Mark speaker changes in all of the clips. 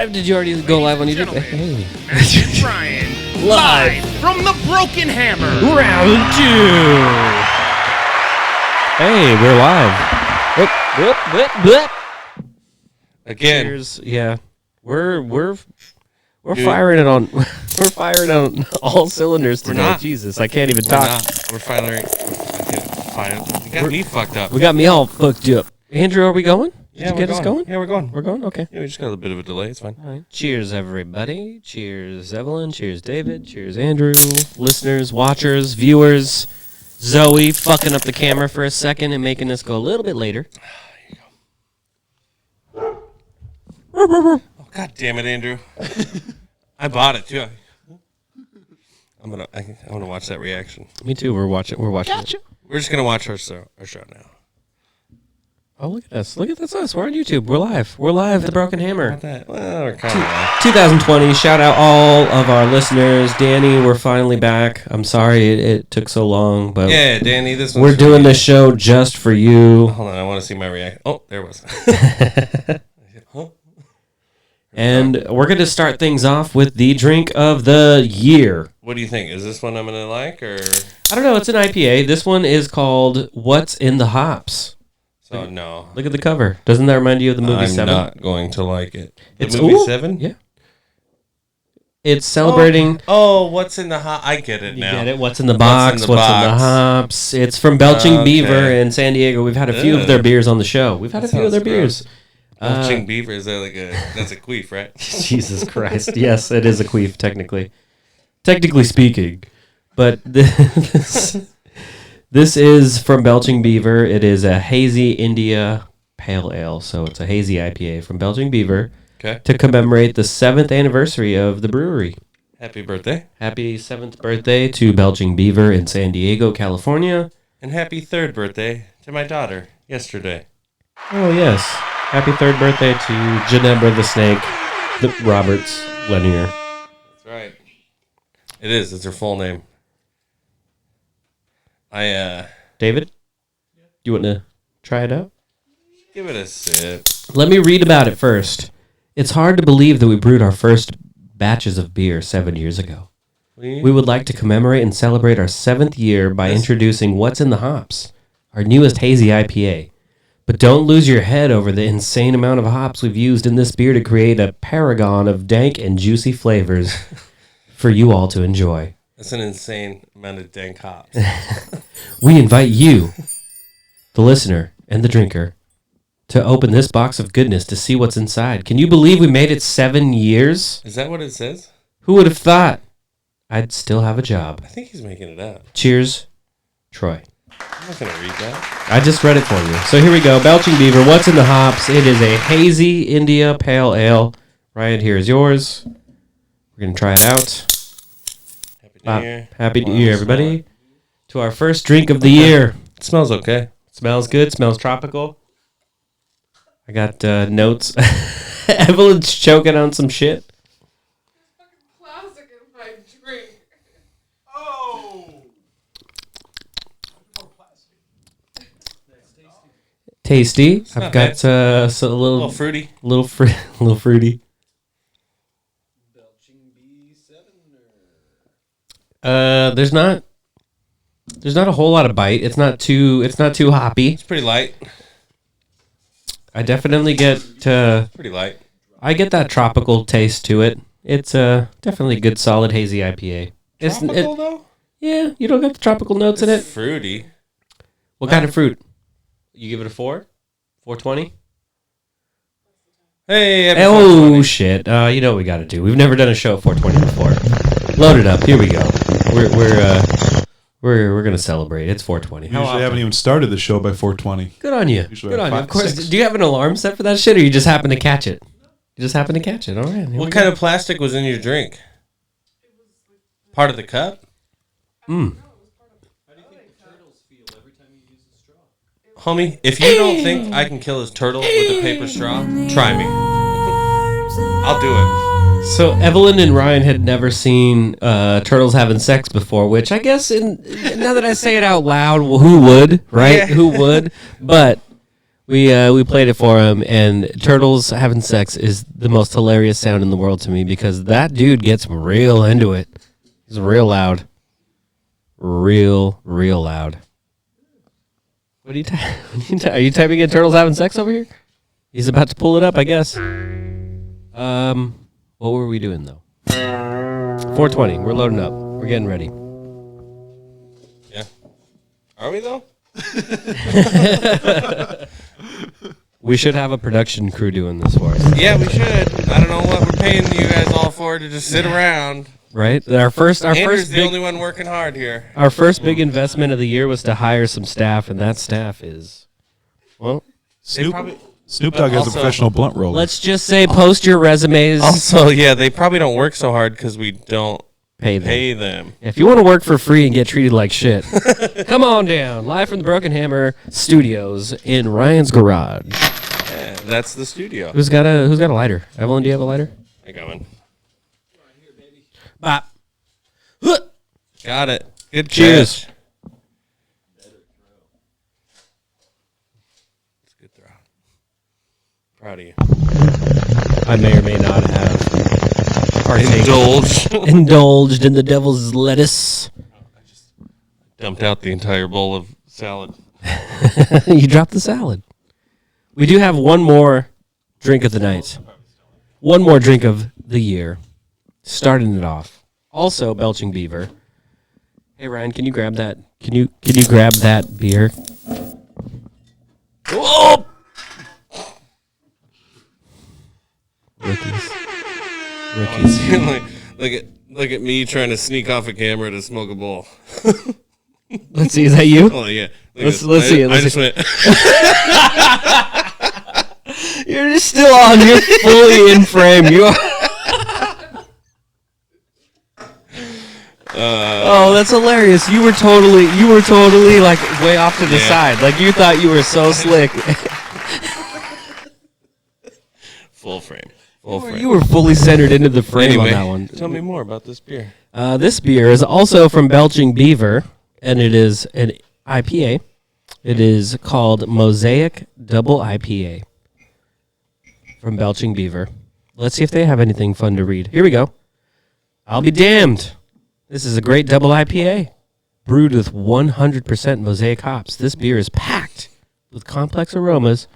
Speaker 1: Did you already go live on YouTube?
Speaker 2: Hey. Matt and Brian, live from the Broken Hammer.
Speaker 1: Round 2. Hey, we're live.
Speaker 3: Again.
Speaker 1: Cheers. Yeah. We're firing it on we're firing on all cylinders today.
Speaker 3: Not.
Speaker 1: Jesus, I can't even talk.
Speaker 3: We're firing. You got me fucked up.
Speaker 1: We got me all fucked up. Andrew, are we going? Did you get us going?
Speaker 3: Yeah, we're going.
Speaker 1: We're going? Okay.
Speaker 3: Yeah, we just got a bit of a delay. It's fine.
Speaker 1: All right. Cheers, everybody. Cheers, Evelyn. Cheers, David. Cheers, Andrew. Listeners, watchers, viewers. Zoe fucking up the camera for a second and making us go a little bit later.
Speaker 3: Oh, God damn it, Andrew. I bought it, too. I'm gonna watch that reaction.
Speaker 1: Me too. We're watching
Speaker 3: Gotcha.
Speaker 1: it.
Speaker 3: We're just going to watch our show now.
Speaker 1: Oh, look at us. Look at us. We're on YouTube. We're live. We're live at the Broken Hammer.
Speaker 3: Well, we're kind of live.
Speaker 1: 2020. Shout out all of our listeners. Danny, we're finally back. I'm sorry it took so long, but
Speaker 3: Yeah, Danny, this one's
Speaker 1: we're
Speaker 3: for
Speaker 1: doing
Speaker 3: you.
Speaker 1: the show just for you.
Speaker 3: Hold on, I want to see my reaction. Oh, there it was. Huh?
Speaker 1: And we're going to start things off with the drink of the year.
Speaker 3: What do you think? Is this one I'm going to like, or?
Speaker 1: I don't know. It's an IPA. This one is called What's in the Hops.
Speaker 3: So, no.
Speaker 1: Look at the cover. Doesn't that remind you of the movie
Speaker 3: I'm
Speaker 1: 7?
Speaker 3: not going to like it.
Speaker 1: It's
Speaker 3: The movie
Speaker 1: ooh,
Speaker 3: 7?
Speaker 1: Yeah. It's celebrating.
Speaker 3: Oh, what's in the hop? I get it
Speaker 1: You
Speaker 3: now.
Speaker 1: get it? What's in the box? What's in the
Speaker 3: box?
Speaker 1: hops? It's from Belching
Speaker 3: Okay.
Speaker 1: Beaver in San Diego. We've had a few of their
Speaker 3: Ugh.
Speaker 1: beers on the show. We've had
Speaker 3: That
Speaker 1: a few of their
Speaker 3: sounds
Speaker 1: beers.
Speaker 3: Belching beaver, is that like that's a queef, right?
Speaker 1: Jesus Christ. Yes, it is a queef, technically. Technically speaking. But this is from Belching Beaver. It is a hazy India Pale Ale. So it's a hazy IPA from Belching Beaver
Speaker 3: Okay.
Speaker 1: to commemorate the 7th anniversary of the brewery.
Speaker 3: Happy birthday.
Speaker 1: Happy 7th birthday to Belching Beaver in San Diego, California.
Speaker 3: And happy 3rd birthday to my daughter yesterday.
Speaker 1: Oh, yes. Happy 3rd birthday to Ginebra the Snake, the Roberts Lanier.
Speaker 3: That's right. It is. It's her full name.
Speaker 1: David, you want to try it out?
Speaker 3: Give it a sip.
Speaker 1: Let me read about it first. It's hard to believe that we brewed our first batches of beer 7 years ago. We would like to commemorate and celebrate our 7th year by introducing What's in the Hops, our newest hazy IPA. But don't lose your head over the insane amount of hops we've used in this beer to create a paragon of dank and juicy flavors for you all to enjoy.
Speaker 3: That's an insane amount of dank hops.
Speaker 1: We invite you, the listener and the drinker, to open this box of goodness to see what's inside. Can you believe we made it 7 years?
Speaker 3: Is that what it says?
Speaker 1: Who would have thought I'd still have a job?
Speaker 3: I think he's making it up.
Speaker 1: Cheers, Troy.
Speaker 3: I'm not going to read that.
Speaker 1: I just read it for you. So here we go. Belching Beaver, What's in the Hops? It is a hazy India Pale Ale. Ryan, here's yours. We're going to try it out.
Speaker 3: Happy New Year.
Speaker 1: Happy New Year, everybody. To our first drink of the year.
Speaker 3: It smells okay.
Speaker 1: Smells good. Smells tropical. I got notes. Evelyn's choking on some shit.
Speaker 4: Plastic in my drink.
Speaker 1: Tasty. I've
Speaker 3: not
Speaker 1: got
Speaker 3: bad.
Speaker 1: a
Speaker 3: A
Speaker 1: little
Speaker 3: little fruity.
Speaker 1: little fruity. There's not a whole lot of bite. It's not too hoppy.
Speaker 3: It's pretty light.
Speaker 1: I definitely get
Speaker 3: Pretty light.
Speaker 1: I get that tropical taste to it. It's definitely a good solid hazy IPA.
Speaker 3: Tropical, though?
Speaker 1: Yeah, you don't got the tropical notes in it.
Speaker 3: Fruity.
Speaker 1: What kind of fruit? You give it a 4? 420?
Speaker 3: Hey, happy
Speaker 1: Oh
Speaker 3: 420.
Speaker 1: shit! You know what we got to do. We've never done a show at 420 before. Load it up. Here we go. We're gonna celebrate. It's 420.
Speaker 5: We usually haven't even started the show by 4:20.
Speaker 1: Good on you.
Speaker 5: Usually
Speaker 1: Good on you.
Speaker 5: about
Speaker 1: Of course.
Speaker 5: 6.
Speaker 1: Do you have an alarm set for that shit, or you just happen to catch it? You just happen to catch it. All right.
Speaker 3: What kind of plastic was in your drink? Part of the cup? Homie, if you don't think I can kill his turtle with a paper straw, try me. I'll do it.
Speaker 1: So Evelyn and Ryan had never seen turtles having sex before, which I guess, now that I say it out loud, well, who would, right?
Speaker 3: Yeah.
Speaker 1: Who would? But We played it for him, and turtles having sex is the most hilarious sound in the world to me because that dude gets real into it. He's real loud. Real loud. What are you are you typing in turtles having sex over here? He's about to pull it up, I guess. What were we doing, though? 420. We're loading up. We're getting ready.
Speaker 3: Yeah. Are we, though?
Speaker 1: We should have a production crew doing this for us.
Speaker 3: Yeah, we should. I don't know what we're paying you guys all for to just sit around.
Speaker 1: Right? Our first
Speaker 3: Andrew's the
Speaker 1: big,
Speaker 3: only one working hard here.
Speaker 1: our first big investment of the year was to hire some staff, and that staff is, well,
Speaker 3: They probably
Speaker 5: Snoop Dogg has a
Speaker 3: also-
Speaker 5: professional blunt roller.
Speaker 1: let's just say post your resumes,
Speaker 3: also, yeah, they probably don't work so hard because we don't
Speaker 1: pay them.
Speaker 3: pay them.
Speaker 1: If you want to work for free and get treated like shit, come on down. Live from the Broken Hammer Studios in Ryan's garage.
Speaker 3: Yeah, that's the studio.
Speaker 1: Who's got a lighter? Evelyn, do you have a lighter?
Speaker 3: I got one.
Speaker 1: Bop.
Speaker 3: Got it. Good
Speaker 1: Cheers.
Speaker 3: catch. It's a good throw. Proud of you.
Speaker 1: I may or may not have indulged in the devil's lettuce.
Speaker 3: Dumped out the entire bowl of salad.
Speaker 1: You dropped the salad. We do have one more drink of the night. One more drink of the year. Starting it off. Also, Belching Beaver. Hey Ryan, can you grab that? Can you grab that beer? Oh! Rookies.
Speaker 3: Look at me trying to sneak off a camera to smoke a bowl.
Speaker 1: Let's see, is that you?
Speaker 3: Oh yeah.
Speaker 1: Let's see it.
Speaker 3: I just went.
Speaker 1: You're just still on. You're fully in frame. You are. Oh, that's hilarious. You were totally like way off to the side. Like you thought you were so slick.
Speaker 3: Full frame. Full frame.
Speaker 1: You were fully centered into the frame
Speaker 3: Anyway,
Speaker 1: on that one.
Speaker 3: tell me more about this beer.
Speaker 1: This beer is also from Belching Beaver, and it is an IPA. It is called Mosaic Double IPA from Belching Beaver. Let's see if they have anything fun to read. Here we go. I'll be damned. This is a great double IPA. Brewed with 100% Mosaic hops, this beer is packed with complex aromas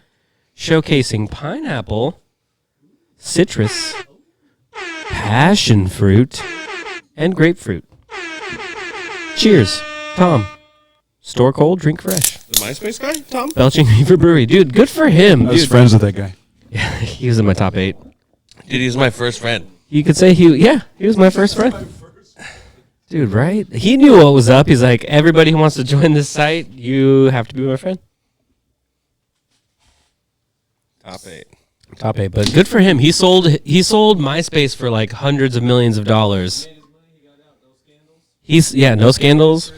Speaker 1: showcasing pineapple, citrus, passion fruit, and grapefruit. Cheers, Tom. Store cold, drink fresh.
Speaker 3: The MySpace guy, Tom?
Speaker 1: Belching Beaver Brewery. Dude, good for him.
Speaker 5: I was
Speaker 1: Dude.
Speaker 5: friends with that guy.
Speaker 1: Yeah, he was in my top 8.
Speaker 3: Dude, he's my first friend.
Speaker 1: You could say he was my first friend. Dude, right? He knew what was up. He's like, everybody who wants to join this site, you have to be my friend. Top 8, but good for him. He sold MySpace for like hundreds of millions of dollars. No scandals.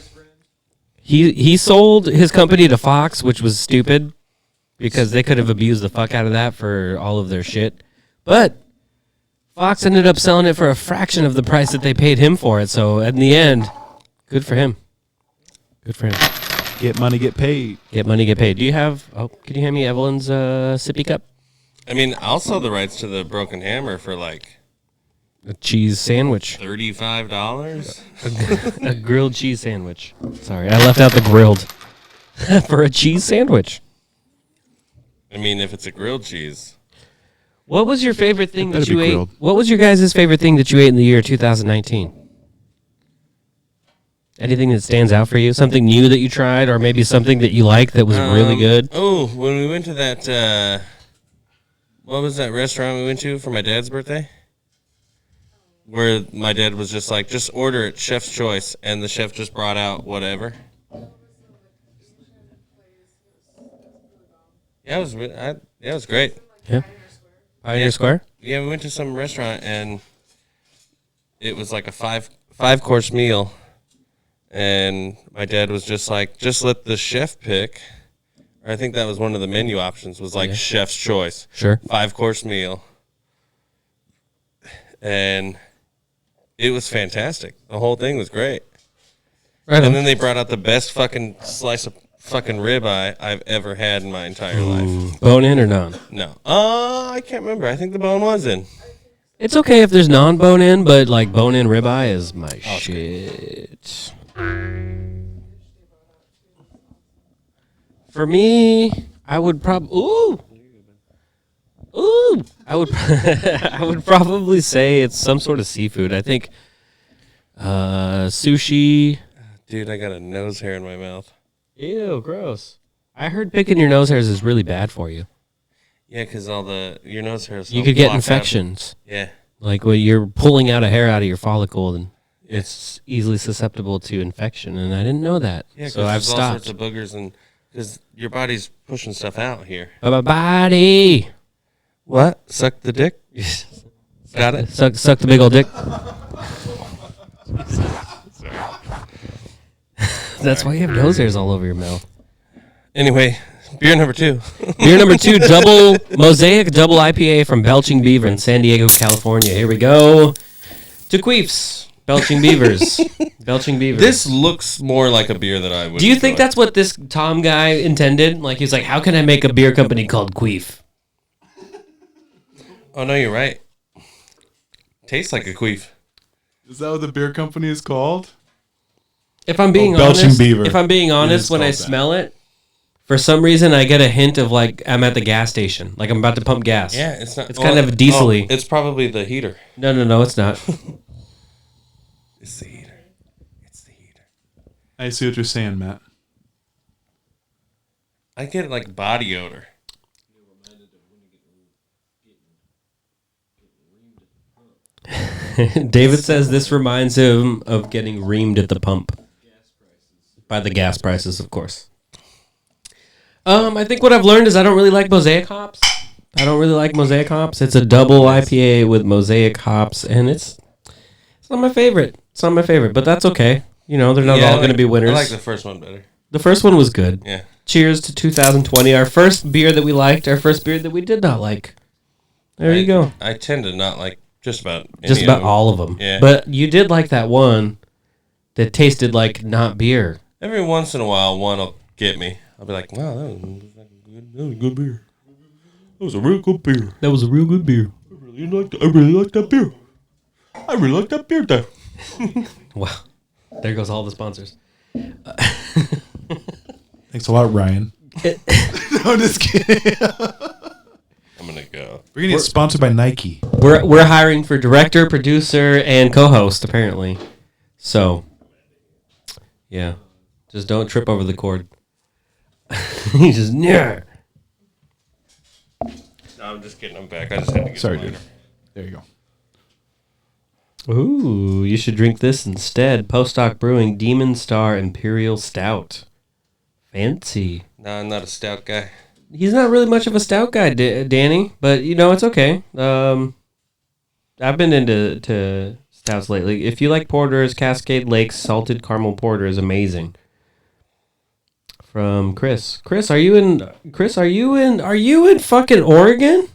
Speaker 1: He sold his company to Fox, which was stupid because they could have abused the fuck out of that for all of their shit. But Fox ended up selling it for a fraction of the price that they paid him for it. So in the end, good for him. Good for him.
Speaker 5: Get money, get paid.
Speaker 1: Get money, get paid. Do you have? Oh, can you hand me Evelyn's sippy cup?
Speaker 3: I mean, I'll sell the rights to the Broken Hammer for like
Speaker 1: A cheese sandwich.
Speaker 3: $35.
Speaker 1: A grilled cheese sandwich. Sorry, I left out the grilled for a cheese sandwich.
Speaker 3: I mean, if it's a grilled cheese.
Speaker 1: What was your favorite thing that
Speaker 5: better
Speaker 1: you
Speaker 5: be
Speaker 1: ate?
Speaker 5: grilled.
Speaker 1: What was your guys' favorite thing that you ate in the year 2019? Anything that stands out for you? Something new that you tried, or maybe something that you liked that was really good?
Speaker 3: Oh, when we went to that, what was that restaurant we went to for my dad's birthday? Where my dad was just like, just order it, chef's choice, and the chef just brought out whatever. Yeah, it was great.
Speaker 1: Yeah. Pioneer Square?
Speaker 3: Yeah, we went to some restaurant and it was like a five course meal, and my dad was just like, just let the chef pick. Or I think that was one of the menu options was like chef's choice.
Speaker 1: Sure.
Speaker 3: 5-course meal, and it was fantastic. The whole thing was great.
Speaker 1: Right
Speaker 3: And
Speaker 1: on.
Speaker 3: then they brought out the best fucking slice of fucking ribeye I've ever had in my entire life.
Speaker 1: Bone in or non?
Speaker 3: No. I can't remember. I think the bone was in.
Speaker 1: It's okay if there's non-bone in, but like bone in ribeye is my shit. For me, I would probably I would I would probably say it's some sort of seafood. I think sushi.
Speaker 3: Dude, I got a nose hair in my mouth.
Speaker 1: Ew, gross. I heard picking your nose hairs is really bad for you.
Speaker 3: Yeah, because your nose hairs.
Speaker 1: You could get infections.
Speaker 3: Yeah.
Speaker 1: Like when you're pulling out a hair out of your follicle, and it's easily susceptible to infection. And I didn't know that,
Speaker 3: Yeah,
Speaker 1: so I've
Speaker 3: there's all
Speaker 1: stopped.
Speaker 3: sorts of boogers, and because your body's pushing stuff out here.
Speaker 1: Body.
Speaker 3: What? Suck the dick? Got it?
Speaker 1: Suck the big old dick. That's why you have nose hairs all over your mouth.
Speaker 3: Anyway, beer number 2.
Speaker 1: Beer number 2, Mosaic Double IPA from Belching Beaver in San Diego, California. Here we go. To Queefs, Belching Beavers. Belching Beavers.
Speaker 3: This looks more like a beer that I would.
Speaker 1: Do you think that's what this Tom guy intended? Like, he's like, how can I make a beer company called Queef?
Speaker 3: Oh, no, you're right. Tastes like a queef.
Speaker 5: Is that what the beer company is called?
Speaker 1: If I'm being
Speaker 5: Belching
Speaker 1: honest,
Speaker 5: Beaver.
Speaker 1: if I'm being honest, when I
Speaker 5: called that.
Speaker 1: smell it, for some reason I get a hint of like I'm at the gas station, like I'm about to pump gas.
Speaker 3: Yeah, it's not.
Speaker 1: It's kind of diesely.
Speaker 3: It's probably the heater.
Speaker 1: No, it's not.
Speaker 3: It's the heater. It's the heater.
Speaker 5: I see what you're saying, Matt.
Speaker 3: I get like body odor.
Speaker 1: David says this reminds him of getting reamed at the pump. By the gas prices, of course. I think what I've learned is I don't really like Mosaic hops. It's a double IPA with Mosaic hops, and it's not my favorite. But that's okay. You know, they're not all going to be winners.
Speaker 3: I like the first one better.
Speaker 1: The first one was good.
Speaker 3: Yeah.
Speaker 1: Cheers to 2020. Our first beer that we liked, our first beer that we did not like. There you go.
Speaker 3: I tend to not like just about
Speaker 1: All of them.
Speaker 3: Yeah.
Speaker 1: But you did like that one that tasted like not beer.
Speaker 3: Every once in a while, one will get me. I'll be like, wow, that was a good beer. That was a real good beer.
Speaker 1: That was a real good beer.
Speaker 3: I really like that beer. I really like that beer there.
Speaker 1: Wow. There goes all the sponsors.
Speaker 5: Thanks a lot, Ryan. No, I'm just kidding.
Speaker 3: I'm going to go.
Speaker 5: We're going to get sponsored by Nike.
Speaker 1: We're hiring for director, producer, and co-host, apparently. So, yeah. Just don't trip over the cord. He just, yeah.
Speaker 3: No, I'm just kidding. I'm back. I just had to get
Speaker 5: Sorry,
Speaker 3: the
Speaker 5: dude.
Speaker 3: liner.
Speaker 5: There you go.
Speaker 1: Ooh, you should drink this instead. Postdoc Brewing Demon Star Imperial Stout. Fancy.
Speaker 3: No, I'm not a stout guy.
Speaker 1: He's not really much of a stout guy, Danny, but you know it's okay. I've been into stouts lately. If you like porters, Cascade Lake's salted caramel porter is amazing. From Chris. Chris, are you in fucking Oregon?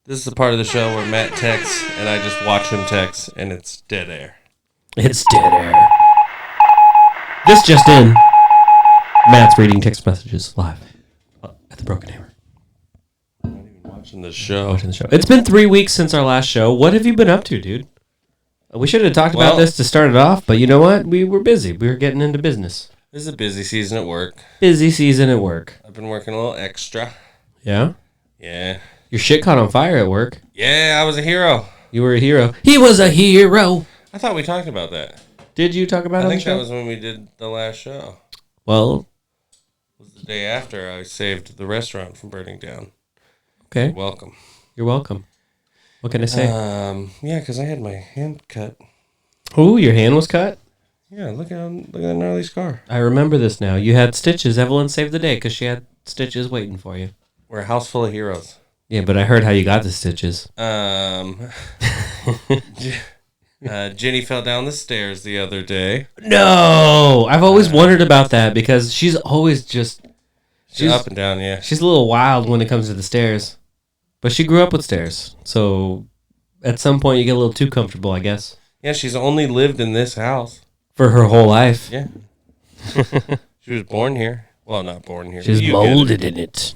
Speaker 3: This is the part of the show where Matt texts, and I just watch him text, and it's dead air.
Speaker 1: It's dead air. This just in. Matt's reading text messages live at the Broken Hammer.
Speaker 3: I'm not even watching the show.
Speaker 1: Watching the show. It's been 3 weeks since our last show. What have you been up to, dude? We should have talked about this to start it off, but you know what? We were busy. We were getting into business.
Speaker 3: This is a busy season at work.
Speaker 1: Busy season at work.
Speaker 3: I've been working a little extra.
Speaker 1: Yeah?
Speaker 3: Yeah.
Speaker 1: Your shit caught on fire at work.
Speaker 3: Yeah, I was a hero.
Speaker 1: You were a hero. He was a hero.
Speaker 3: I thought we talked about that.
Speaker 1: Did you talk about it
Speaker 3: I
Speaker 1: on
Speaker 3: think
Speaker 1: the show?
Speaker 3: that was when we did the last show.
Speaker 1: Well,
Speaker 3: It was the day after I saved the restaurant from burning down.
Speaker 1: okay.
Speaker 3: Welcome.
Speaker 1: You're welcome. What can I say?
Speaker 3: Yeah, because I had my hand cut.
Speaker 1: Ooh, your hand was cut?
Speaker 3: Yeah, look at that gnarly scar.
Speaker 1: I remember this now. You had stitches. Evelyn saved the day because she had stitches waiting for you.
Speaker 3: We're a house full of heroes.
Speaker 1: Yeah, but I heard how you got the stitches.
Speaker 3: Jenny fell down the stairs the other day.
Speaker 1: No! I've always wondered about that because she's always just...
Speaker 3: She's up and down, yeah.
Speaker 1: She's a little wild when it comes to the stairs. But she grew up with stairs. So at some point you get a little too comfortable, I guess.
Speaker 3: Yeah, she's only lived in this house.
Speaker 1: For her whole life.
Speaker 3: Yeah. She was born here. Well, not born here.
Speaker 1: She's
Speaker 3: You get
Speaker 1: molded in it.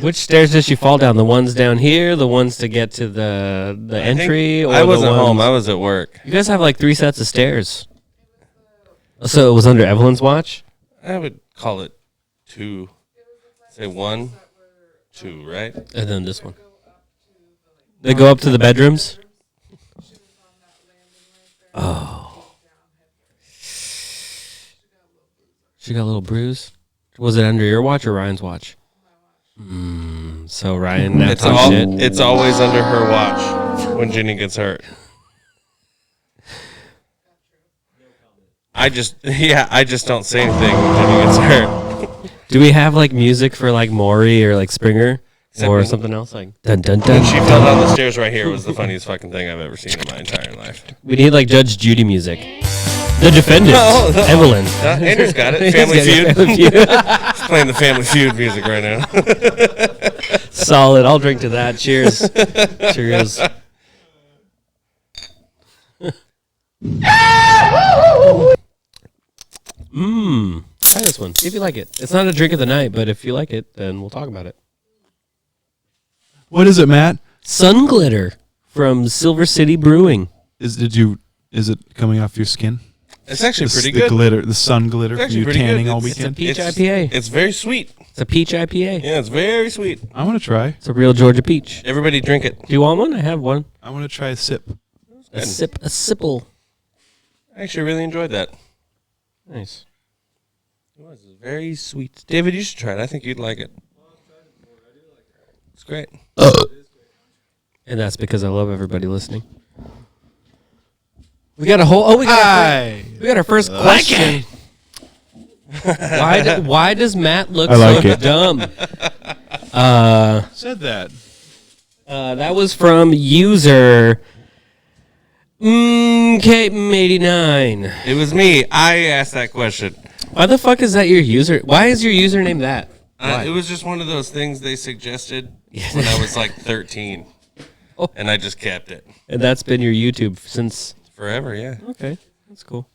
Speaker 1: Which stairs does she fall down? The ones down here, the ones to get to the entry, or
Speaker 3: I wasn't
Speaker 1: the ones...
Speaker 3: home. I was at work.
Speaker 1: You guys have like 3 sets of stairs. So it was under Evelyn's watch?
Speaker 3: I would call it 2. Say 1, 2, right?
Speaker 1: And then this one. They go up to the bedrooms? Oh. She got a little bruise? Was it under your watch or Ryan's watch? So Ryan, that's all shit.
Speaker 3: It's always under her watch when Ginny gets hurt. I just don't say anything when Ginny gets hurt.
Speaker 1: Do we have like music for like Maury or like Springer or something else like dun dun dun?
Speaker 3: When she fell down the stairs right here was the funniest fucking thing I've ever seen in my entire life.
Speaker 1: We need like Judge Judy music. The defendant,
Speaker 3: No.
Speaker 1: Evelyn.
Speaker 3: Andrew's got it. Family Feud. He's playing the Family Feud music right now.
Speaker 1: Solid. I'll drink to that. Cheers. Cheers. Try this one. See if you like it. It's not a drink of the night, but if you like it, then we'll talk about it.
Speaker 5: What is it, Matt?
Speaker 1: Sun Glitter from Silver City Brewing.
Speaker 5: Is it coming off your skin?
Speaker 3: It's actually pretty
Speaker 5: The
Speaker 3: good.
Speaker 5: glitter, the sun glitter
Speaker 3: It's
Speaker 5: from
Speaker 3: actually
Speaker 5: you
Speaker 3: pretty
Speaker 5: tanning
Speaker 3: good.
Speaker 5: all
Speaker 3: It's
Speaker 5: weekend.
Speaker 1: Peach IPA.
Speaker 3: It's very sweet.
Speaker 1: It's a peach IPA.
Speaker 3: Yeah, it's very sweet.
Speaker 5: I want to try.
Speaker 1: It's a real Georgia peach.
Speaker 3: Everybody drink it.
Speaker 1: Do you want one? I have one.
Speaker 5: I want to try a sip.
Speaker 1: A sipple.
Speaker 3: I actually really enjoyed that.
Speaker 1: Nice.
Speaker 3: It was very sweet. David, you should try it. I think you'd like it. It's great.
Speaker 1: And that's because I love everybody listening. We got a whole. We got our first question. Why does Matt look
Speaker 5: like
Speaker 1: so
Speaker 5: it.
Speaker 1: dumb?
Speaker 5: Said that.
Speaker 1: That was from user Kate89.
Speaker 3: It was me. I asked that question.
Speaker 1: Why the fuck is that your user? Why is your username that?
Speaker 3: It was just one of those things they suggested when I was like 13.
Speaker 1: Oh.
Speaker 3: And I just kept it.
Speaker 1: And that's been your YouTube since
Speaker 3: Forever, yeah.
Speaker 1: Okay, that's cool.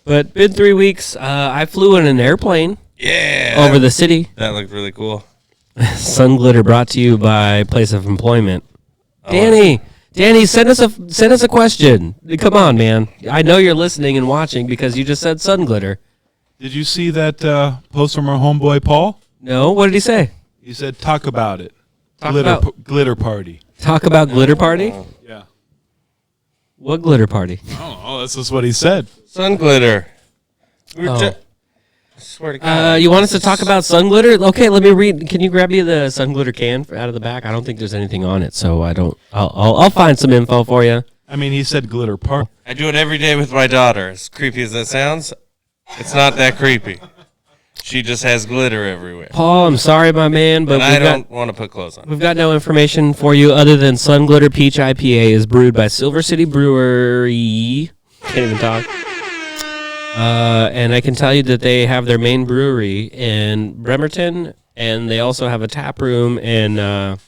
Speaker 1: But been 3 weeks. I flew in an airplane
Speaker 3: Yeah.
Speaker 1: over the city.
Speaker 3: That looked really cool.
Speaker 1: Sun Glitter brought to you by Place of Employment. Danny, send us a question. Come on, man. I know you're listening and watching because you just said Sun Glitter.
Speaker 5: Did you see that post from our homeboy Paul?
Speaker 1: No, what did he say?
Speaker 5: He said, "Talk about it."
Speaker 1: Glitter
Speaker 5: party.
Speaker 1: Talk about glitter party.
Speaker 5: Yeah.
Speaker 1: What glitter party?
Speaker 5: I don't know. That's just what he said.
Speaker 3: Sun glitter. We were
Speaker 1: Oh.
Speaker 3: I swear to God.
Speaker 1: You want us to talk about sun glitter? Okay, let me read. Can you grab me the sun glitter can out of the back? I don't think there's anything on it, so I don't. I'll find some info for you.
Speaker 5: I mean, he said glitter party.
Speaker 3: I do it every day with my daughter. As creepy as that sounds, it's not that creepy. She just has glitter everywhere.
Speaker 1: Paul, I'm sorry, my man, but
Speaker 3: And I don't want to put clothes on.
Speaker 1: we've got no information for you other than Sun Glitter Peach IPA is brewed by Silver City Brewery. Can't even talk. And I can tell you that they have their main brewery in Bremerton, and they also have a tap room in. Oh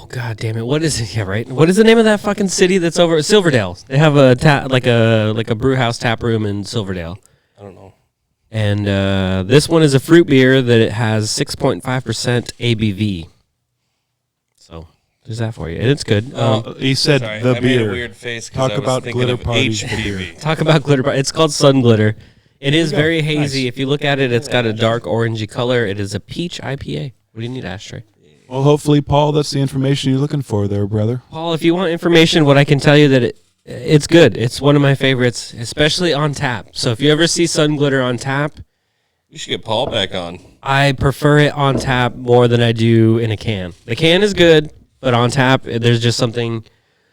Speaker 1: God damn it! What is it? Yeah, right. What is the name of that fucking city that's over Silverdale? They have a like a brew house tap room in Silverdale.
Speaker 3: I don't know.
Speaker 1: And this one is a fruit beer that it has 6.5% ABV. So there's that for you, and it's good.
Speaker 5: He said
Speaker 3: Sorry,
Speaker 5: the
Speaker 3: I
Speaker 5: beer.
Speaker 3: made a weird face because
Speaker 5: Talk
Speaker 3: I was
Speaker 5: about
Speaker 3: thinking
Speaker 5: glitter
Speaker 3: of
Speaker 5: party
Speaker 3: HPV.
Speaker 1: Talk about glitter. It's called Sun Glitter. It is
Speaker 5: go.
Speaker 1: very hazy.
Speaker 5: Nice.
Speaker 1: If you look at it, it's got a dark orangey color. It is a peach IPA. What do you need, ashtray?
Speaker 5: Well, hopefully, Paul, that's the information you're looking for there, brother.
Speaker 1: Paul, if you want information, what I can tell you that it's good. It's one of my favorites, especially on tap. So if you ever see Sun Glitter on tap,
Speaker 3: You should get Paul back on.
Speaker 1: I prefer it on tap more than I do in a can. The can is good, but on tap, there's just something.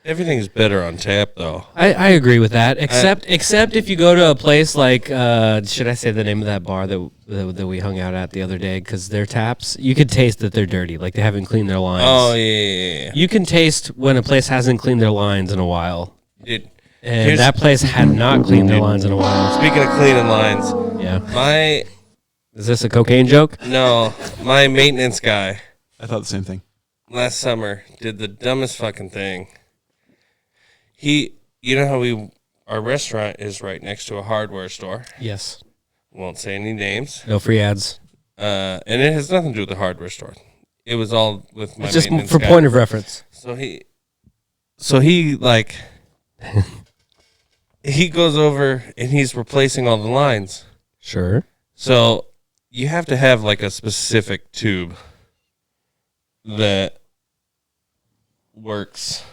Speaker 3: Everything's better on tap, though.
Speaker 1: I agree with that, except if you go to a place like, should I say the name of that bar that we hung out at the other day? Because their taps, you could taste that they're dirty, like they haven't cleaned their lines.
Speaker 3: Oh, yeah.
Speaker 1: You can taste when a place hasn't cleaned their lines in a while.
Speaker 3: Dude,
Speaker 1: And that place had not cleaned their lines in a while.
Speaker 3: speaking of cleaning lines,
Speaker 1: Yeah. Is this a cocaine joke?
Speaker 3: My maintenance guy
Speaker 5: I thought the same thing.
Speaker 3: last summer did the dumbest fucking thing. You know how we our restaurant is right next to a hardware store.
Speaker 1: Yes.
Speaker 3: Won't say any names.
Speaker 1: No free ads.
Speaker 3: And it has nothing to do with the hardware store. It was all with my
Speaker 1: It's just
Speaker 3: maintenance
Speaker 1: for
Speaker 3: guy.
Speaker 1: point of reference.
Speaker 3: So he like he goes over and he's replacing all the lines.
Speaker 1: Sure.
Speaker 3: So you have to have like a specific tube that works.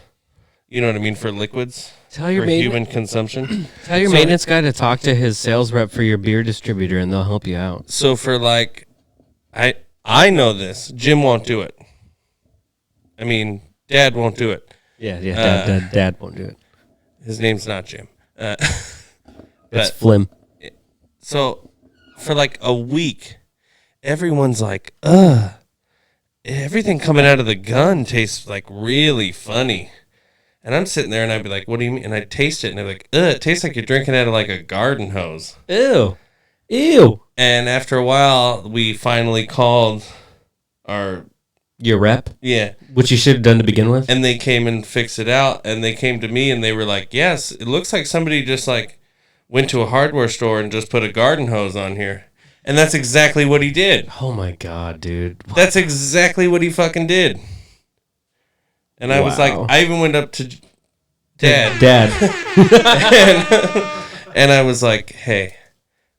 Speaker 3: You know what I mean, for liquids,
Speaker 1: Tell your
Speaker 3: for human consumption.
Speaker 1: Tell your
Speaker 3: So-
Speaker 1: maintenance guy to talk to his sales rep for your beer distributor, and they'll help you out.
Speaker 3: So for like, I know this. Jim won't do it. I mean, Dad won't do it.
Speaker 1: Yeah. Dad won't do it.
Speaker 3: His name's not Jim.
Speaker 1: It's
Speaker 3: But
Speaker 1: Flim.
Speaker 3: so for like a week, everyone's like, everything coming out of the gun tastes like really funny. And I'm sitting there and I'd be like, what do you mean? And I'd taste it and I'd be like, it tastes like you're drinking out of like a garden hose.
Speaker 1: Ew. Ew.
Speaker 3: And after a while, we finally called our,
Speaker 1: Your rep,
Speaker 3: yeah.
Speaker 1: which you should have done to begin with.
Speaker 3: And they came and fixed it out. And they came to me and they were like, yes, it looks like somebody just like went to a hardware store and just put a garden hose on here. And that's exactly what he did.
Speaker 1: Oh my god, dude.
Speaker 3: That's exactly what he fucking did. And I was like,
Speaker 1: Wow.
Speaker 3: I even went up to Dad. And I was like, hey,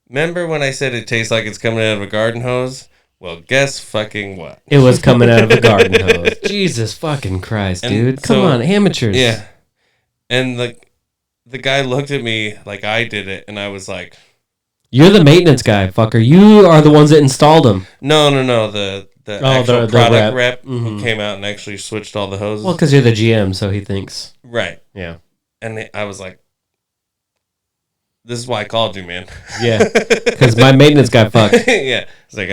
Speaker 3: remember when I said it tastes like it's coming out of a garden hose? Well, guess fucking what?
Speaker 1: It was coming out of a garden hose. Jesus fucking Christ,
Speaker 3: And
Speaker 1: dude. Come
Speaker 3: so-
Speaker 1: on, amateurs.
Speaker 3: Yeah. And the guy looked at me like I did it, and I was like,
Speaker 1: You're the maintenance guy, fucker. You are the ones that installed them.
Speaker 3: no, the actual
Speaker 1: the
Speaker 3: product
Speaker 1: rep.
Speaker 3: rep
Speaker 1: Mhm.
Speaker 3: who came out and actually switched all the hoses.
Speaker 1: Well, because you're the GM, so he thinks.
Speaker 3: Right.
Speaker 1: Yeah.
Speaker 3: And I was like, this is why I called you, man.
Speaker 1: Yeah. Because my maintenance guy fucked.
Speaker 3: Yeah. It's like,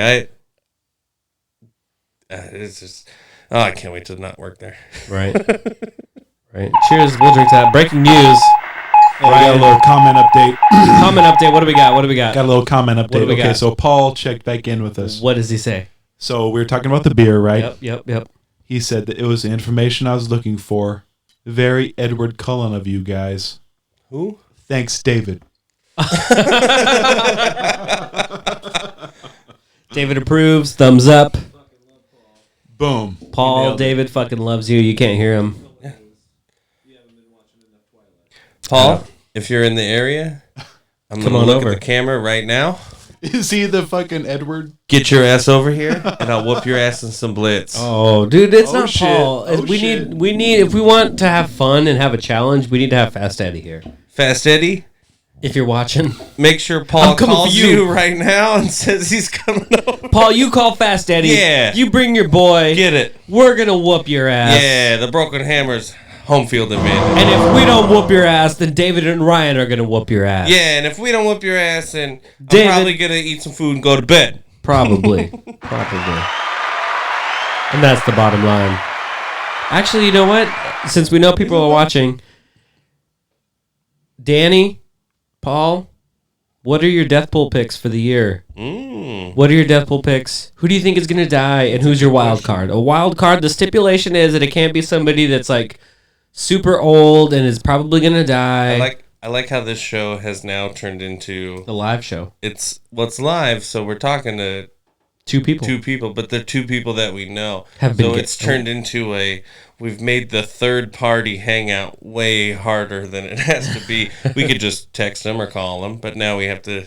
Speaker 3: it's just, I can't wait to not work there.
Speaker 1: Right. Right. Cheers. We'll drink to that. Breaking news.
Speaker 5: Oh, we got a little comment update.
Speaker 1: Comment update. What do we got? What do we got?
Speaker 5: Got a little comment update.
Speaker 1: do we
Speaker 5: Okay,
Speaker 1: got?
Speaker 5: so Paul checked back in with us.
Speaker 1: What does he say?
Speaker 5: So we were talking about the beer, right?
Speaker 1: Yep.
Speaker 5: He said that it was the information I was looking for. Very Edward Cullen of you guys.
Speaker 3: Who?
Speaker 5: Thanks, David.
Speaker 1: David approves. Thumbs up.
Speaker 5: Boom.
Speaker 1: Paul,
Speaker 5: Nailed it.
Speaker 1: David fucking loves you. You can't hear him.
Speaker 3: Paul, if you're in the area, I'm
Speaker 1: Come
Speaker 3: going to
Speaker 1: on
Speaker 3: look
Speaker 1: over.
Speaker 3: at the camera right now.
Speaker 5: Is he the fucking Edward?
Speaker 3: Get your ass over here, and I'll whoop your ass in some blitz.
Speaker 1: Oh, dude, it's
Speaker 5: Oh,
Speaker 1: not
Speaker 5: shit.
Speaker 1: Paul.
Speaker 5: Oh,
Speaker 1: we
Speaker 5: shit.
Speaker 1: need if we want to have fun and have a challenge, we need to have Fast Eddie here.
Speaker 3: Fast Eddie,
Speaker 1: If you're watching,
Speaker 3: make sure Paul
Speaker 1: I'm coming for
Speaker 3: calls
Speaker 1: you.
Speaker 3: you right now and says he's coming over.
Speaker 1: Paul, you call Fast Eddie.
Speaker 3: Yeah.
Speaker 1: You bring your boy.
Speaker 3: Get it.
Speaker 1: We're gonna whoop your ass.
Speaker 3: Yeah, the Broken Hammer's home field advantage.
Speaker 1: And if we don't whoop your ass, then David and Ryan are gonna whoop your ass.
Speaker 3: Yeah, and if we don't whoop your ass, then
Speaker 1: David-
Speaker 3: I'm probably going to eat some food and go to bed.
Speaker 1: Probably. Probably. And that's the bottom line. Actually, you know what? Since we know people are watching, Danny, Paul, what are your death pool picks for the year? What are your death pool picks? Who do you think is going to die, and who's your wild card? A wild card, the stipulation is that it can't be somebody that's like super old and is probably going to die.
Speaker 3: I like how this show has now turned into
Speaker 1: the live show.
Speaker 3: it's live, so we're talking to
Speaker 1: Two people.
Speaker 3: two people, but they're two people that we know.
Speaker 1: Have been
Speaker 3: so
Speaker 1: get-
Speaker 3: it's turned into we've made the third party hangout way harder than it has to be. We could just text them or call them, but now we have to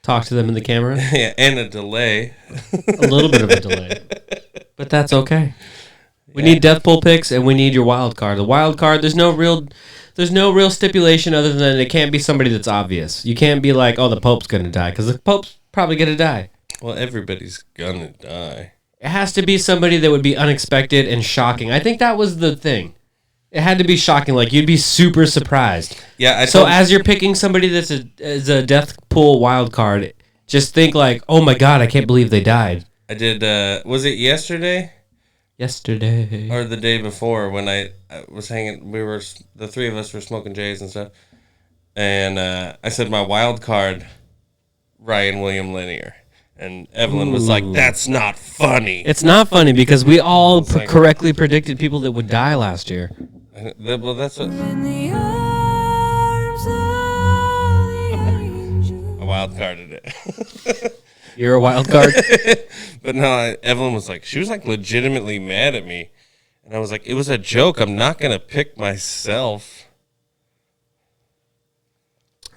Speaker 1: Talk to them in the camera.
Speaker 3: yeah, and a delay.
Speaker 1: A little bit of a delay. But that's okay. We need death pool picks and we need your wild card. The wild card, there's no real stipulation other than it can't be somebody that's obvious. You can't be like, oh, the Pope's going to die, because the Pope's probably going to die.
Speaker 3: Well, everybody's gonna die.
Speaker 1: It has to be somebody that would be unexpected and shocking. I think that was the thing. It had to be shocking. Like, you'd be super surprised.
Speaker 3: Yeah,
Speaker 1: So as you're picking somebody that's a death pool wild card, just think like, oh my God, I can't believe they died.
Speaker 3: I did. Was it yesterday
Speaker 1: Yesterday.
Speaker 3: or the day before when I was hanging? The three of us were smoking J's and stuff, and I said my wild card, Ryan William Linear, and Evelyn was like, "That's not funny."
Speaker 1: It's not funny because we all
Speaker 3: like-
Speaker 1: correctly predicted people that would die last year.
Speaker 3: Well, that's what.
Speaker 6: In the arms of
Speaker 3: I wild carded it.
Speaker 1: You're a wild card.
Speaker 3: But no, Evelyn was like, she was like legitimately mad at me. And I was like, it was a joke. I'm not going to pick myself.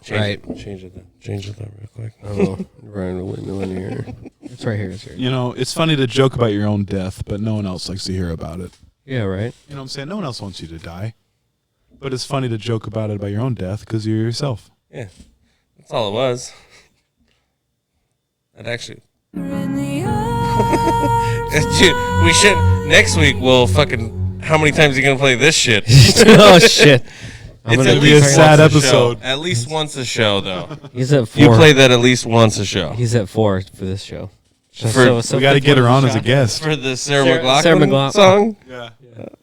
Speaker 3: Change it though, real quick.
Speaker 1: Oh, Ryan will win in here. It's right here. It's here.
Speaker 5: You know, it's funny to joke about your own death, but no one else likes to hear about it.
Speaker 1: Yeah, right.
Speaker 5: You know what I'm saying? No one else wants you to die. But it's funny to joke about it about your own death because you're yourself.
Speaker 3: Yeah, that's all it was. That actually... Dude, we should... Next week, we'll fucking... How many times are you going to play this shit?
Speaker 1: Oh, shit.
Speaker 3: It's
Speaker 5: gonna be a sad episode.
Speaker 3: At least once a show, though.
Speaker 1: He's at 4.
Speaker 3: You play that at least once a show.
Speaker 1: He's at 4 for this show.
Speaker 5: We got to get her on as a guest.
Speaker 3: For the Sarah
Speaker 1: Sarah
Speaker 3: McLachlan
Speaker 1: McLachlan.
Speaker 3: song?
Speaker 5: Yeah.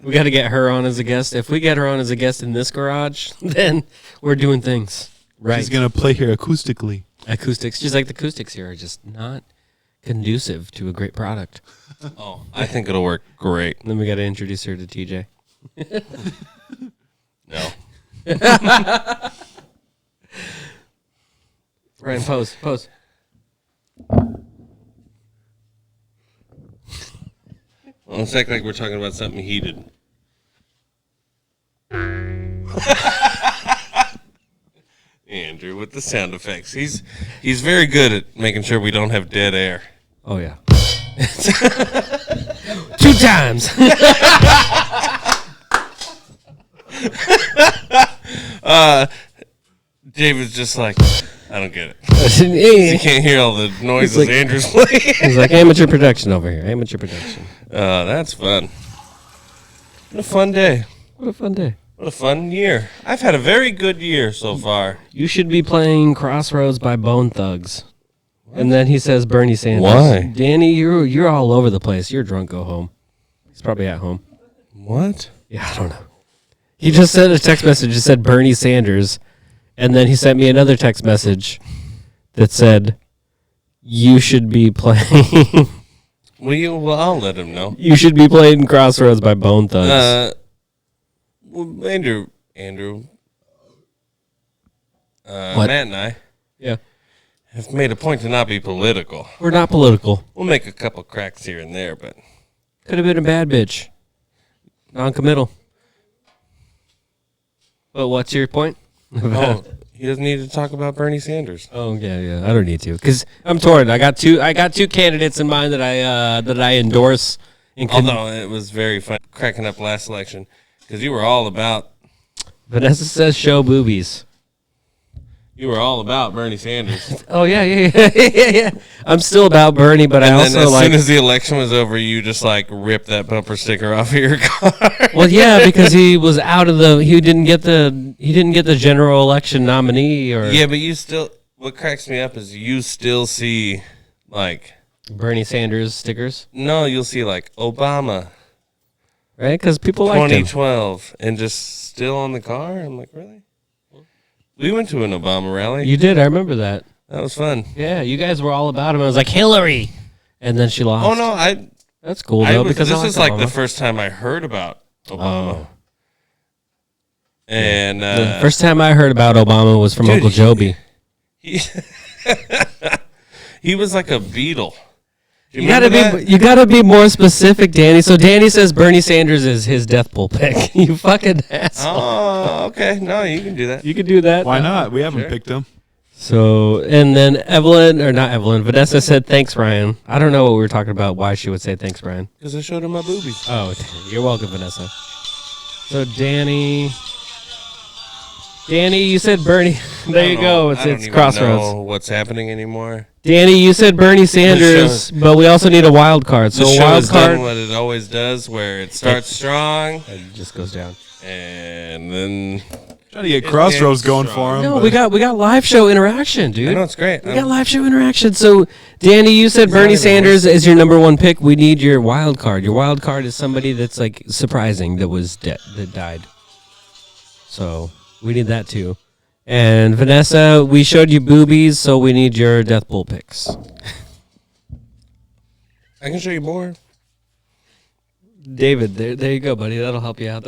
Speaker 1: We got to get her on as a guest. If we get her on as a guest in this garage, then we're doing things right.
Speaker 5: She's going to play here acoustically.
Speaker 1: Acoustics. She's like, the acoustics here are just not conducive to a great product.
Speaker 3: Oh, I think it'll work great.
Speaker 1: And then we got to introduce her to TJ.
Speaker 3: No.
Speaker 1: Ryan, pose.
Speaker 3: Well, let's act like we're talking about something heated. Andrew with the sound effects. He's very good at making sure we don't have dead air.
Speaker 1: Oh, yeah. 2 times.
Speaker 3: David's just like, I don't get it. You can't hear all the noises
Speaker 1: like-
Speaker 3: Andrew's playing.
Speaker 1: He's like, amateur production over here. Amateur production.
Speaker 3: That's fun. What a fun day.
Speaker 1: What a fun day.
Speaker 3: What a fun year. I've had a very good year so far.
Speaker 1: You should be playing Crossroads by Bone Thugs. And then he says Bernie Sanders.
Speaker 3: Why?
Speaker 1: Danny, you're all over the place. You're drunk. Go home. He's probably at home.
Speaker 3: What?
Speaker 1: Yeah, I don't know. He just sent a text message that said Bernie Sanders. And then he sent me another text message that said, you should be playing.
Speaker 3: Well, I'll let him know.
Speaker 1: You should be playing Crossroads by Bone Thugs.
Speaker 3: Well, Andrew,
Speaker 1: What?
Speaker 3: Matt and I
Speaker 1: Yeah.
Speaker 3: have made a point to not be political.
Speaker 1: We're not political.
Speaker 3: We'll make a couple cracks here and there, but
Speaker 1: Could have been a bad bitch. Non-committal. But what's your point?
Speaker 3: He doesn't need to talk about Bernie Sanders.
Speaker 1: Oh yeah. I don't need to because I'm torn. I got two candidates in mind that I endorse.
Speaker 3: Although it was very fun cracking up last election because you were all about
Speaker 1: Vanessa says show boobies.
Speaker 3: You were all about Bernie Sanders.
Speaker 1: Oh yeah. I'm still about Bernie, but
Speaker 3: and
Speaker 1: I
Speaker 3: then
Speaker 1: also
Speaker 3: as
Speaker 1: like.
Speaker 3: soon as the election was over, you just like ripped that bumper sticker off of your car.
Speaker 1: Well, yeah, because he was out of the. He didn't get the general election nominee or.
Speaker 3: Yeah, but you still. What cracks me up is you still see like
Speaker 1: Bernie Sanders stickers.
Speaker 3: No, you'll see like Obama,
Speaker 1: right? Because people like
Speaker 3: 2012, and just still on the car. I'm like, really? We went to an Obama rally.
Speaker 1: You did. I remember that.
Speaker 3: That was fun.
Speaker 1: Yeah, you guys were all about him. I was like Hillary, and then she lost.
Speaker 3: Oh no,
Speaker 1: That's cool though because
Speaker 3: this is like
Speaker 1: Obama.
Speaker 3: the first time I heard about Obama.
Speaker 1: Oh.
Speaker 3: And
Speaker 1: the first time I heard about Obama was from Uncle Joby.
Speaker 3: He was like a Beatle.
Speaker 1: You gotta be more specific, Danny. So Danny says Bernie Sanders is his death pool pick. You fucking asshole.
Speaker 3: Oh, okay. No, you can do that.
Speaker 1: You can do that.
Speaker 5: Why not? We haven't picked him.
Speaker 1: So, and then Vanessa said, thanks, Ryan. I don't know what we were talking about, why she would say thanks, Ryan.
Speaker 3: Because I showed her my boobies.
Speaker 1: Oh, you're welcome, Vanessa. So, Danny, you said Bernie. There you go. It's Crossroads.
Speaker 3: I don't know what's happening anymore.
Speaker 1: Danny, you said Bernie Sanders, but we also need a wild card. So,
Speaker 3: the
Speaker 1: a
Speaker 3: show
Speaker 1: wild
Speaker 3: has
Speaker 1: card.
Speaker 3: done what it always does, where it starts strong.
Speaker 1: And it just goes down.
Speaker 3: And then...
Speaker 5: Trying to get Crossroads going for him.
Speaker 1: No, we got live show interaction, dude.
Speaker 3: I know, it's great.
Speaker 1: We got live show interaction. So, Danny, you said Bernie Sanders is your number one pick. We need your wild card. Your wild card is somebody that's like surprising that died. So we need that too. And Vanessa, we showed you boobies, so we need your death pool picks.
Speaker 3: I can show you more.
Speaker 1: David, there you go, buddy. That'll help you out.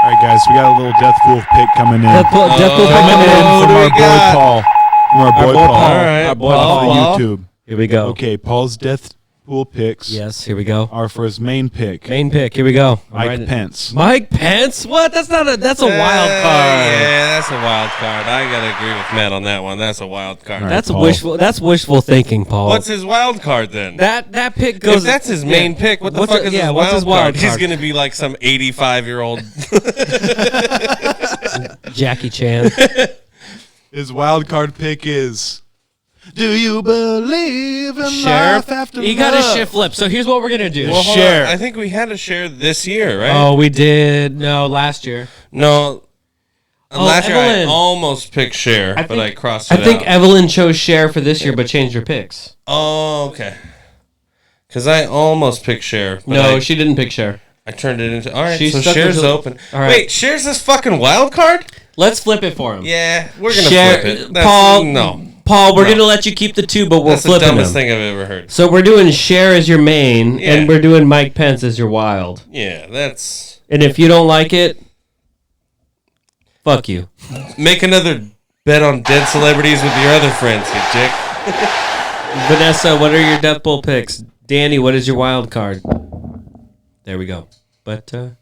Speaker 5: All right, guys, we got a little Death Pool pick coming in.
Speaker 1: Deathpool
Speaker 5: Coming in from our boy Paul. From our boy Paul.
Speaker 3: All right,
Speaker 1: Our boy
Speaker 5: Paul
Speaker 1: Paul.
Speaker 5: on YouTube.
Speaker 1: Here we go.
Speaker 5: Okay, Paul's Death Pool picks
Speaker 1: Yes, here we go.
Speaker 5: are for his main pick.
Speaker 1: Main pick. Here we go.
Speaker 5: Mike Pence.
Speaker 1: Mike Pence? What? That's not a. That's a wild card.
Speaker 3: Yeah, that's a wild card. I gotta agree with Matt on that one. That's a wild card.
Speaker 5: All right,
Speaker 1: That's
Speaker 5: Paul.
Speaker 1: wishful. That's wishful thinking, Paul.
Speaker 3: What's his wild card then?
Speaker 1: that pick goes?
Speaker 3: If that's his main pick, what the
Speaker 1: What's
Speaker 3: fuck
Speaker 1: it-
Speaker 3: is
Speaker 1: yeah,
Speaker 3: his
Speaker 1: what's
Speaker 3: wild
Speaker 1: his wild
Speaker 3: card? He's
Speaker 1: card?
Speaker 3: gonna be like some 85-year-old.
Speaker 1: Jackie Chan.
Speaker 5: His wild card pick is... Do you believe in
Speaker 1: Share.
Speaker 5: life after
Speaker 1: You got to
Speaker 5: love?
Speaker 1: shift flip. So here's what we're gonna do.
Speaker 3: Well, hold
Speaker 5: Share.
Speaker 3: on. I think we had a share this year, right?
Speaker 1: Oh, we did. No, last year.
Speaker 3: No. Last year I
Speaker 1: Evelyn.
Speaker 3: almost picked share, but I crossed
Speaker 1: I
Speaker 3: it
Speaker 1: think
Speaker 3: out.
Speaker 1: Evelyn chose share for this year, but changed her picks.
Speaker 3: Oh, okay. Because I almost picked share. But
Speaker 1: No, she didn't pick share.
Speaker 3: I turned it into... All right,
Speaker 1: She
Speaker 3: so
Speaker 1: stuck
Speaker 3: share's
Speaker 1: with the-
Speaker 3: open.
Speaker 1: All right.
Speaker 3: Wait, share's this fucking wild card?
Speaker 1: Let's flip it for him.
Speaker 3: Yeah, we're going to
Speaker 1: Share,
Speaker 3: flip it. That's,
Speaker 1: Paul.
Speaker 3: No.
Speaker 1: Paul, we're
Speaker 3: No.
Speaker 1: gonna let you keep the two, but we're
Speaker 3: That's the
Speaker 1: flipping
Speaker 3: dumbest
Speaker 1: them.
Speaker 3: thing I've ever heard.
Speaker 1: So we're doing share as your main,
Speaker 3: Yeah.
Speaker 1: and we're doing Mike Pence as your wild.
Speaker 3: Yeah, that's...
Speaker 1: And if you don't like it, fuck you.
Speaker 3: Make another bet on dead celebrities with your other friends, you dick.
Speaker 1: Vanessa, what are your Death Bowl picks? Danny, what is your wild card? There we go. But ooh,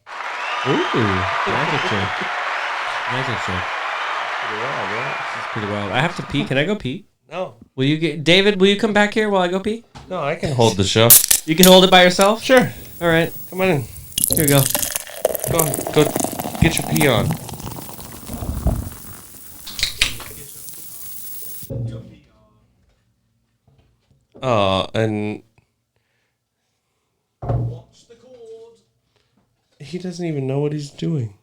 Speaker 1: magic trick. Magic trick. This is pretty wild. I have to pee. Can I go pee?
Speaker 3: No.
Speaker 1: Will you get David? Will you come back here while I go pee?
Speaker 3: No, I can hold the show.
Speaker 1: You can hold it by yourself.
Speaker 3: Sure.
Speaker 1: All right.
Speaker 3: Come on in.
Speaker 1: Here we go.
Speaker 3: Go get your pee on. And he doesn't even know what he's doing.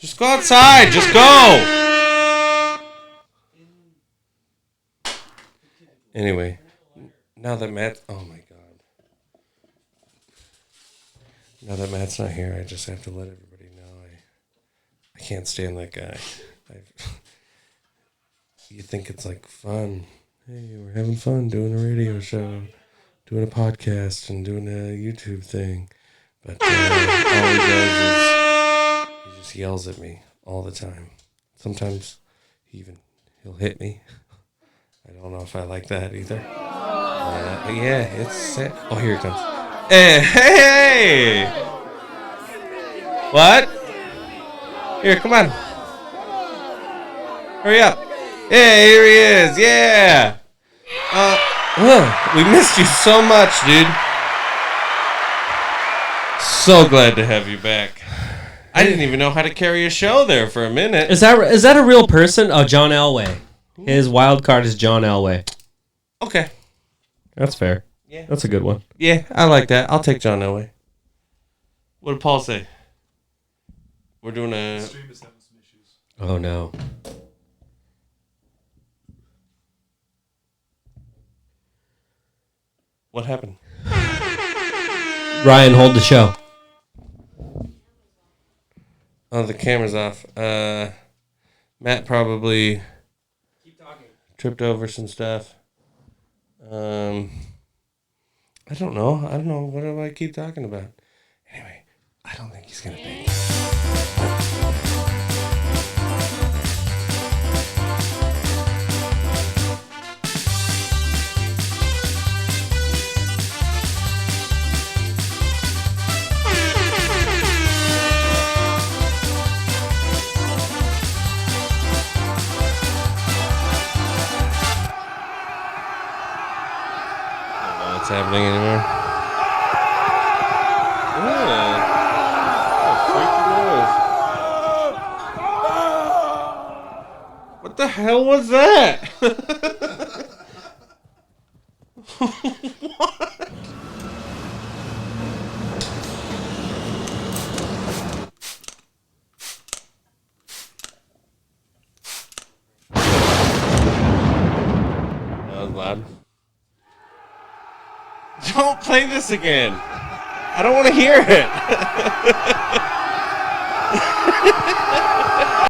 Speaker 3: Just go outside. Just go. Anyway, now that Matt, oh my God. Now that Matt's not here, I just have to let everybody know I can't stand that guy. You think it's like fun. Hey, we're having fun doing a radio show, doing a podcast, and doing a YouTube thing. But all he does is he just yells at me all the time. Sometimes he'll hit me. I don't know if I like that either. Yeah, it's... Oh, here it comes. Hey! What? Here, come on. Hurry up. Hey, here he is. Yeah. We missed you so much, dude. So glad to have you back. I didn't even know how to carry a show there for a minute.
Speaker 1: Is that a real person? Oh, John Elway. His wild card is John Elway.
Speaker 3: Okay.
Speaker 1: That's fair.
Speaker 3: Yeah.
Speaker 1: That's a good one.
Speaker 3: Yeah, I like that. I'll take John Elway. What did Paul say? We're doing a...
Speaker 1: Oh no.
Speaker 3: What happened?
Speaker 1: Ryan, hold the show.
Speaker 3: Oh, the camera's off. Matt probably tripped over some stuff. I don't know. What do I keep talking about? Anyway, I don't think he's gonna pick. What's happening anymore? What the hell was that? What? That was loud. Don't play this again. I don't want to hear it.